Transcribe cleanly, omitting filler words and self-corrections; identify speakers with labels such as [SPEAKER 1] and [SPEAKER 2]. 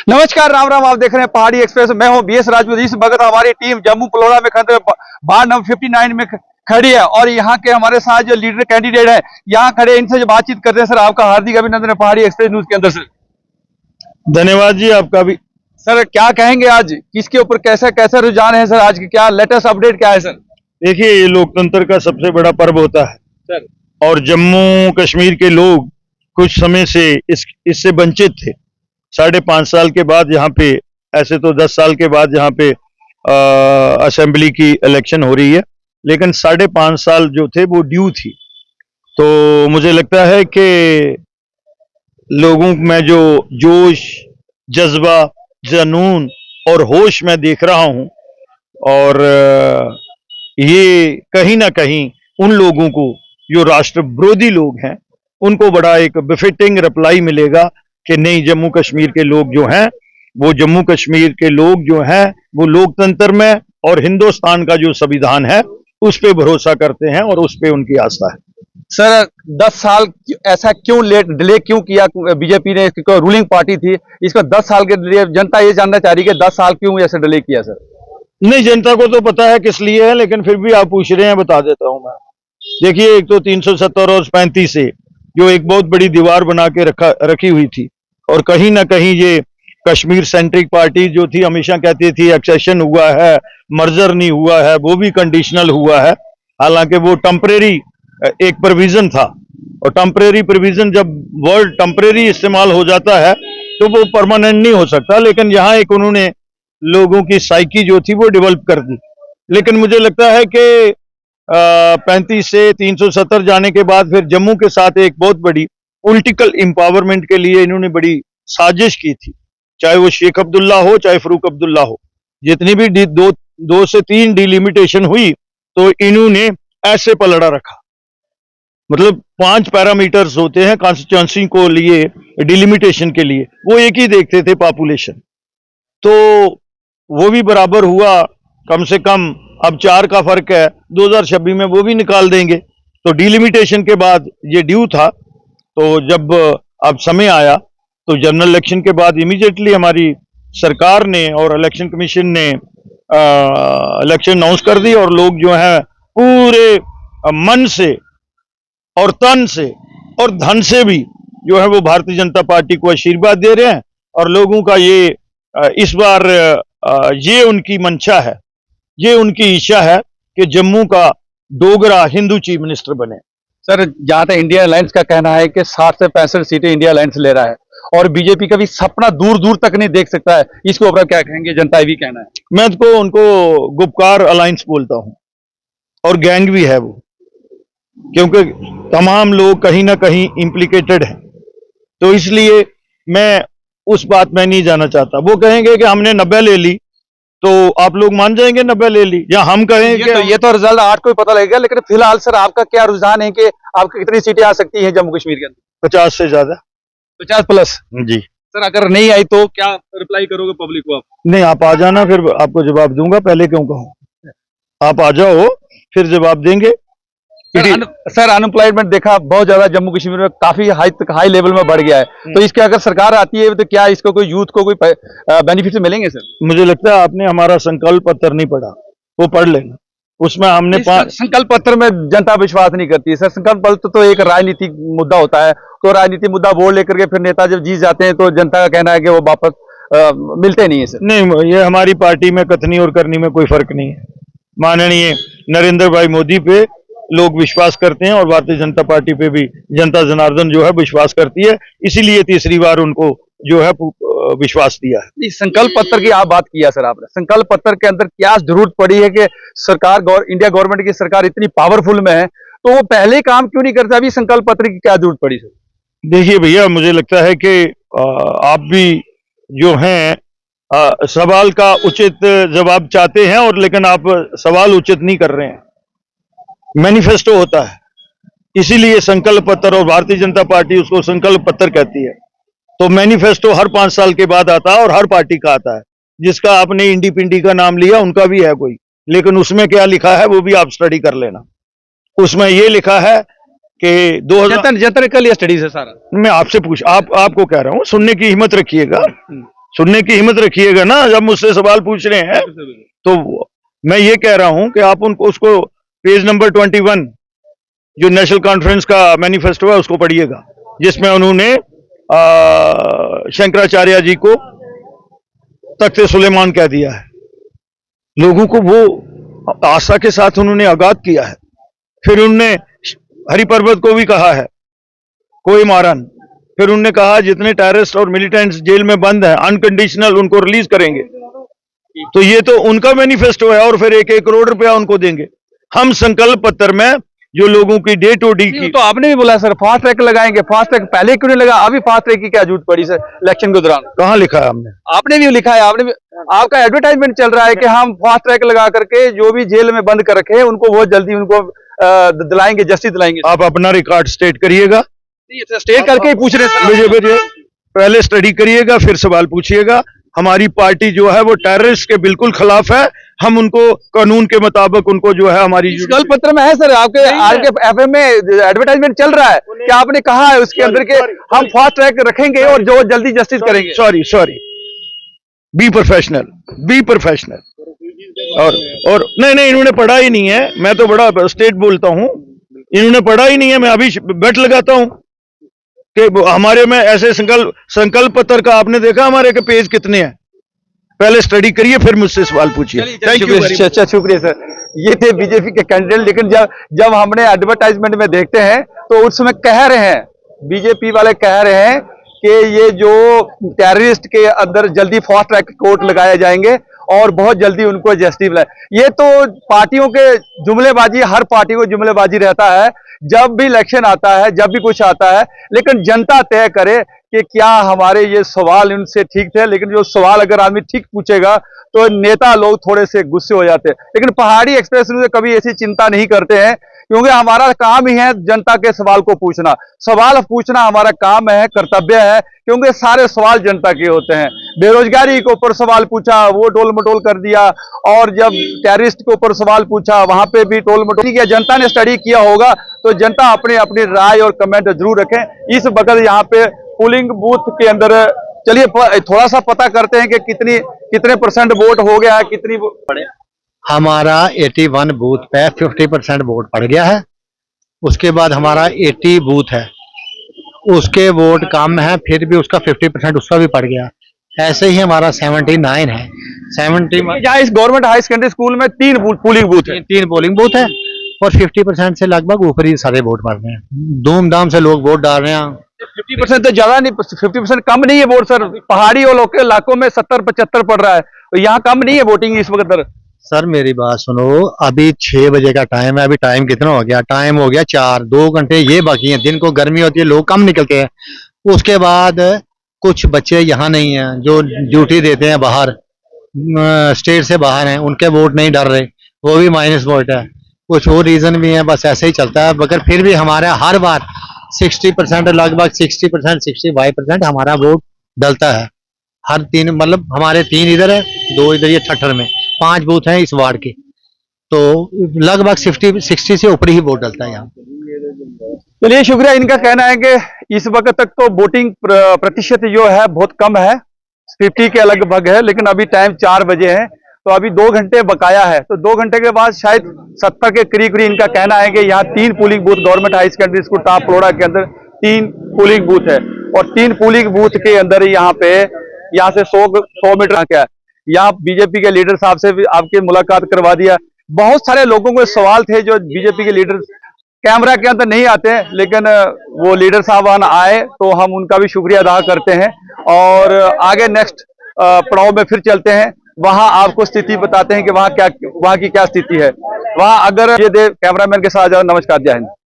[SPEAKER 1] नमस्कार, राम राम। आप देख रहे हैं पहाड़ी एक्सप्रेस। मैं हूं बीएस राजपूत। इस वक्त हमारी टीम जम्मू पलोड़ा में वार्ड नंबर 59 में खड़ी है और यहाँ के हमारे साथ जो लीडर कैंडिडेट है यहाँ खड़े, इनसे जो बातचीत करते हैं। सर, आपका हार्दिक अभिनंदन है पहाड़ी एक्सप्रेस न्यूज के अंदर। सर,
[SPEAKER 2] धन्यवाद जी, आपका भी।
[SPEAKER 1] सर, क्या कहेंगे आज किसके ऊपर कैसा कैसा रुझान है? सर, आज की क्या लेटेस्ट अपडेट क्या है? सर,
[SPEAKER 2] देखिए, ये लोकतंत्र का सबसे बड़ा पर्व होता है
[SPEAKER 1] सर,
[SPEAKER 2] और जम्मू कश्मीर के लोग कुछ समय से इससे वंचित थे। 5.5 साल के बाद यहाँ पे, ऐसे तो 10 साल के बाद यहाँ पे असेंबली की इलेक्शन हो रही है, लेकिन 5.5 साल जो थे वो ड्यू थी। तो मुझे लगता है कि लोगों में जो जोश, जज्बा, जुनून और होश मैं देख रहा हूँ, और ये कहीं ना कहीं उन लोगों को जो राष्ट्र विरोधी लोग हैं उनको बड़ा एक बिफिटिंग रिप्लाई मिलेगा कि नहीं, जम्मू कश्मीर के लोग जो हैं वो जम्मू कश्मीर के लोग जो हैं वो लोकतंत्र में और हिंदुस्तान का जो संविधान है उस पे भरोसा करते हैं और उस पे उनकी आस्था है।
[SPEAKER 1] सर, 10 साल ऐसा क्यों डिले क्यों किया बीजेपी ने? रूलिंग पार्टी थी, इसको 10 साल के डिले। जनता ये जानना चाह रही है कि 10 साल क्यों ऐसे डिले किया? सर,
[SPEAKER 2] नहीं, जनता को तो पता है किस लिए है, लेकिन फिर भी आप पूछ रहे हैं, बता देता हूं मैं। देखिए, एक तो 370 और 35 से जो एक बहुत बड़ी दीवार बना के रखी हुई थी, और कहीं ना कहीं ये कश्मीर सेंट्रिक पार्टी जो थी हमेशा कहती थी एक्सेशन हुआ है, मर्जर नहीं हुआ है, वो भी कंडीशनल हुआ है। हालांकि वो टेम्परेरी एक प्रोविजन था, और टेम्परेरी प्रोविजन जब वर्ड टेम्परेरी इस्तेमाल हो जाता है तो वो परमानेंट नहीं हो सकता। लेकिन यहाँ एक उन्होंने लोगों की साइकी जो थी वो डेवलप कर दी। लेकिन मुझे लगता है कि 35 से 370 जाने के बाद फिर जम्मू के साथ एक बहुत बड़ी पॉलिटिकल एम्पावरमेंट के लिए इन्होंने बड़ी साजिश की थी, चाहे वो शेख अब्दुल्ला हो चाहे फरूक अब्दुल्ला हो। जितनी भी दो से 3 डिलिमिटेशन हुई तो इन्होंने ऐसे पलड़ा रखा। मतलब 5 पैरामीटर्स होते हैं कॉन्स्टिट्यूंसी को लिए, डिलिमिटेशन के लिए, वो एक ही देखते थे, पॉपुलेशन। तो वो भी बराबर हुआ कम से कम। अब 4 का फर्क है, 2026 में वो भी निकाल देंगे। तो डिलिमिटेशन के बाद ये ड्यू था। तो जब अब समय आया तो जनरल इलेक्शन के बाद इमीडिएटली हमारी सरकार ने और इलेक्शन कमीशन ने इलेक्शन अनाउंस कर दी, और लोग जो है पूरे मन से और तन से और धन से भी जो है वो भारतीय जनता पार्टी को आशीर्वाद दे रहे हैं। और लोगों का ये इस बार ये उनकी मंशा है, ये उनकी इच्छा है कि जम्मू का डोगरा हिंदू चीफ मिनिस्टर बने।
[SPEAKER 1] सर, जहां तक इंडिया अलायंस का कहना है कि 60 से 65 सीटें इंडिया अलायंस ले रहा है और बीजेपी का भी सपना दूर दूर तक नहीं देख सकता है, इसको ऊपर क्या कहेंगे? जनता ये भी कहना है।
[SPEAKER 2] मैं तो उनको गुपकार अलायंस बोलता हूं, और गैंग भी है वो, क्योंकि तमाम लोग कहीं ना कहीं इम्प्लीकेटेड हैं। तो इसलिए मैं उस बात में नहीं जाना चाहता। वो कहेंगे कि हमने 90 ले ली, तो आप लोग मान जाएंगे 90 ले ली, या हम कहें कि
[SPEAKER 1] ये तो रिजल्ट 8 को ही पता लगेगा। लेकिन फिलहाल सर, आपका क्या रुझान है कि आपकी कितनी सीटें आ सकती हैं जम्मू कश्मीर के अंदर?
[SPEAKER 2] 50 से ज्यादा।
[SPEAKER 1] 50 प्लस?
[SPEAKER 2] जी
[SPEAKER 1] सर, अगर नहीं आई तो क्या रिप्लाई करोगे पब्लिक को आप?
[SPEAKER 2] नहीं, आप आ जाना, फिर आपको जवाब दूंगा। पहले क्यों कहूं? आप आ जाओ, फिर जवाब देंगे।
[SPEAKER 1] सर, अनएम्प्लॉयमेंट देखा बहुत ज्यादा जम्मू कश्मीर में, काफी हाई लेवल में बढ़ गया है। तो इसके अगर सरकार आती है तो क्या इसको कोई यूथ को कोई बेनिफिट मिलेंगे? सर,
[SPEAKER 2] मुझे लगता है आपने हमारा संकल्प पत्र नहीं पढ़ा, वो पढ़ लेना। उसमें हमने
[SPEAKER 1] संकल्प पत्र में जनता विश्वास नहीं करती है। सर, संकल्प पत्र तो एक राजनीतिक मुद्दा होता है, तो राजनीतिक मुद्दा वोट लेकर के फिर नेता जब जीत जाते हैं तो जनता का कहना है कि वो वापस मिलते नहीं है। सर,
[SPEAKER 2] नहीं, ये हमारी पार्टी में कथनी और करनी में कोई फर्क नहीं है। माननीय नरेंद्र भाई मोदी पे लोग विश्वास करते हैं, और भारतीय जनता पार्टी पे भी जनता जनार्दन जो है विश्वास करती है, इसीलिए तीसरी बार उनको जो है विश्वास दिया है।
[SPEAKER 1] संकल्प पत्र की आप बात किया सर, आपने संकल्प पत्र के अंदर क्या जरूरत पड़ी है कि सरकार इंडिया गवर्नमेंट की सरकार इतनी पावरफुल में है तो वो पहले काम क्यों नहीं करता? अभी संकल्प पत्र की क्या जरूरत पड़ी? सर,
[SPEAKER 2] देखिए भैया, मुझे लगता है कि आप भी जो हैं सवाल का उचित जवाब चाहते हैं, और लेकिन आप सवाल उचित नहीं कर रहे हैं। मैनिफेस्टो होता है, इसीलिए संकल्प पत्र, और भारतीय जनता पार्टी उसको संकल्प पत्र कहती है। तो मैनिफेस्टो हर 5 साल के बाद आता है, और हर पार्टी का आता है। जिसका आपने इंडी पिंडी का नाम लिया उनका भी है कोई, लेकिन उसमें क्या लिखा है वो भी आप स्टडी कर लेना। उसमें ये लिखा है कि 2000
[SPEAKER 1] जनता ने कर लिया स्टडी से सारा।
[SPEAKER 2] मैं आपसे आपको कह रहा हूं, सुनने की हिम्मत रखिएगा। सुनने की हिम्मत रखिएगा ना, जब मुझसे सवाल पूछ रहे हैं। तो मैं ये कह रहा हूं कि आप उनको उसको पेज नंबर 21 जो नेशनल कॉन्फ्रेंस का मैनिफेस्टो है उसको पढ़िएगा, जिसमें उन्होंने शंकराचार्य जी को तख्ते सुलेमान कह दिया है। लोगों को वो आस्था के साथ उन्होंने आगाज किया है। फिर उन्होंने हरि पर्वत को भी कहा है कोई मारन। फिर उन्होंने कहा जितने टेररिस्ट और मिलिटेंट्स जेल में बंद हैं अनकंडीशनल उनको रिलीज करेंगे। तो ये तो उनका मैनिफेस्टो है, और फिर 1-1 करोड़ रुपया उनको देंगे। हम संकल्प पत्र में जो लोगों की डे टू डे की,
[SPEAKER 1] तो आपने भी बोला सर फास्ट ट्रैक लगाएंगे, फास्ट ट्रैक पहले क्यों नहीं लगा, अभी फास्ट ट्रैक की क्या जरूरत पड़ी सर इलेक्शन के दौरान?
[SPEAKER 2] कहाँ लिखा है हमने?
[SPEAKER 1] आपने भी लिखा है, आपने भी, आपका एडवर्टाइजमेंट चल रहा है कि हम फास्ट ट्रैक लगा करके जो भी जेल में बंद कर रखे हैं उनको बहुत जल्दी उनको दिलाएंगे, जस्टिस दिलाएंगे।
[SPEAKER 2] आप अपना रिकॉर्ड स्टेट करिएगा।
[SPEAKER 1] स्टेट करके ही पूछ रहे हैं
[SPEAKER 2] मुझे पहले स्टडी करिएगा फिर सवाल पूछिएगा। हमारी पार्टी जो है वो टेररिस्ट के बिल्कुल खिलाफ है। हम उनको कानून के मुताबिक उनको जो है हमारी
[SPEAKER 1] संकल्प पत्र में है सर, आपके आरके एफएम में एडवर्टाइजमेंट चल रहा है कि आपने कहा है उसके अंदर के हम फास्ट ट्रैक रखेंगे और जो जल्दी जस्टिस करेंगे।
[SPEAKER 2] Sorry be professional. और नहीं इन्होंने पढ़ा ही नहीं है। मैं तो बड़ा स्टेट बोलता हूं, इन्होंने पढ़ा ही नहीं है। मैं अभी बेट लगाता हूं कि हमारे में ऐसे संकल्प पत्र का आपने देखा हमारे के पेज कितने हैं? पहले स्टडी करिए फिर मुझसे सवाल पूछिए। Thank you.
[SPEAKER 1] अच्छा शुक्रिया सर। ये थे बीजेपी के कैंडिडेट, लेकिन जब हमने एडवर्टाइजमेंट में देखते हैं तो उसमें कह रहे हैं, बीजेपी वाले कह रहे हैं कि ये जो टेररिस्ट के अंदर जल्दी फास्ट ट्रैक कोर्ट लगाए जाएंगे और बहुत जल्दी उनको जस्टिस मिले। ये तो पार्टियों के जुमलेबाजी, हर पार्टी को जुमलेबाजी रहता है जब भी इलेक्शन आता है, जब भी कुछ आता है। लेकिन जनता तय करे कि क्या हमारे ये सवाल उनसे ठीक थे। लेकिन जो सवाल अगर आदमी ठीक पूछेगा तो नेता लोग थोड़े से गुस्से हो जाते हैं। लेकिन पहाड़ी एक्सप्रेस से कभी ऐसी चिंता नहीं करते हैं, क्योंकि हमारा काम ही है जनता के सवाल को पूछना। सवाल पूछना हमारा काम है, कर्तव्य है, क्योंकि सारे सवाल जनता के होते हैं। बेरोजगारी के ऊपर सवाल पूछा, वो टोल मटोल कर दिया, और जब टेररिस्ट के ऊपर सवाल पूछा वहां पे भी टोल मटोल किया। जनता ने स्टडी किया होगा तो जनता अपनी अपनी राय और कमेंट जरूर रखें। इस वक्त यहाँ पे पोलिंग बूथ के अंदर चलिए थोड़ा सा पता करते हैं कि कितने परसेंट वोट हो गया है, कितनी पड़े।
[SPEAKER 3] हमारा 81 बूथ पे 50% वोट पड़ गया है। उसके बाद हमारा 80 बूथ है, उसके वोट कम है, फिर भी उसका 50% उसका भी पड़ गया। ऐसे ही हमारा 79 है। 70
[SPEAKER 1] जहाँ इस गवर्नमेंट हाई सेकेंडरी स्कूल में 3 पोलिंग बूथ है,
[SPEAKER 3] 3 पोलिंग बूथ है और 50% से लगभग ऊपर ही सारे वोट पड़ रहे हैं। धूमधाम से लोग वोट डाल रहे हैं।
[SPEAKER 1] 50% तो ज्यादा नहीं, 50% कम नहीं है वोट सर। पहाड़ी और लोकल इलाकों में 70-75 पड़ रहा है, तो यहाँ कम नहीं है वोटिंग इस वक्त।
[SPEAKER 3] सर मेरी बात सुनो, अभी 6 बजे का टाइम है। अभी टाइम कितना हो गया? टाइम हो गया 4, 2 घंटे ये बाकी हैं। दिन को गर्मी होती है, लोग कम निकलते हैं। उसके बाद कुछ बच्चे यहाँ नहीं हैं जो ड्यूटी देते हैं बाहर, स्टेट से बाहर हैं, उनके वोट नहीं डर रहे, वो भी माइनस वोट है। कुछ और रीजन भी है, बस ऐसे ही चलता है। मगर फिर भी हमारा हर बार 60%, लगभग 60%, 65% हमारा वोट डलता है। हर 3 मतलब हमारे 3 इधर है, 2 इधर, ये ठट्ठर में 5 बूथ हैं इस वार्ड के, तो लगभग 60 से ऊपर ही वोट डलता है यहाँ।
[SPEAKER 1] चलिए शुक्रिया। इनका कहना है कि इस वक्त तक तो वोटिंग प्रतिशत जो है बहुत कम है, 50 के लगभग है, लेकिन अभी टाइम 4 बजे है, तो अभी 2 घंटे बकाया है। तो 2 घंटे के बाद शायद 70 के करीब इनका कहना है कि यहाँ 3 polling booth government high secondary school top Ploda के अंदर 3 पोलिंग बूथ है, और 3 पोलिंग बूथ के अंदर यहाँ से 100 मीटर क्या है। यहाँ बीजेपी के लीडर साहब से भी आपकी मुलाकात करवा दिया। बहुत सारे लोगों को सवाल थे जो बीजेपी के लीडर कैमरा के अंदर नहीं आते, लेकिन वो लीडर साहबान आए तो हम उनका भी शुक्रिया अदा करते हैं। और आगे नेक्स्ट पड़ाव में फिर चलते हैं, वहां आपको स्थिति बताते हैं कि वहां की क्या स्थिति है। वहां अगर ये कैमरामैन के साथ जाओ। नमस्कार, जय हिंद।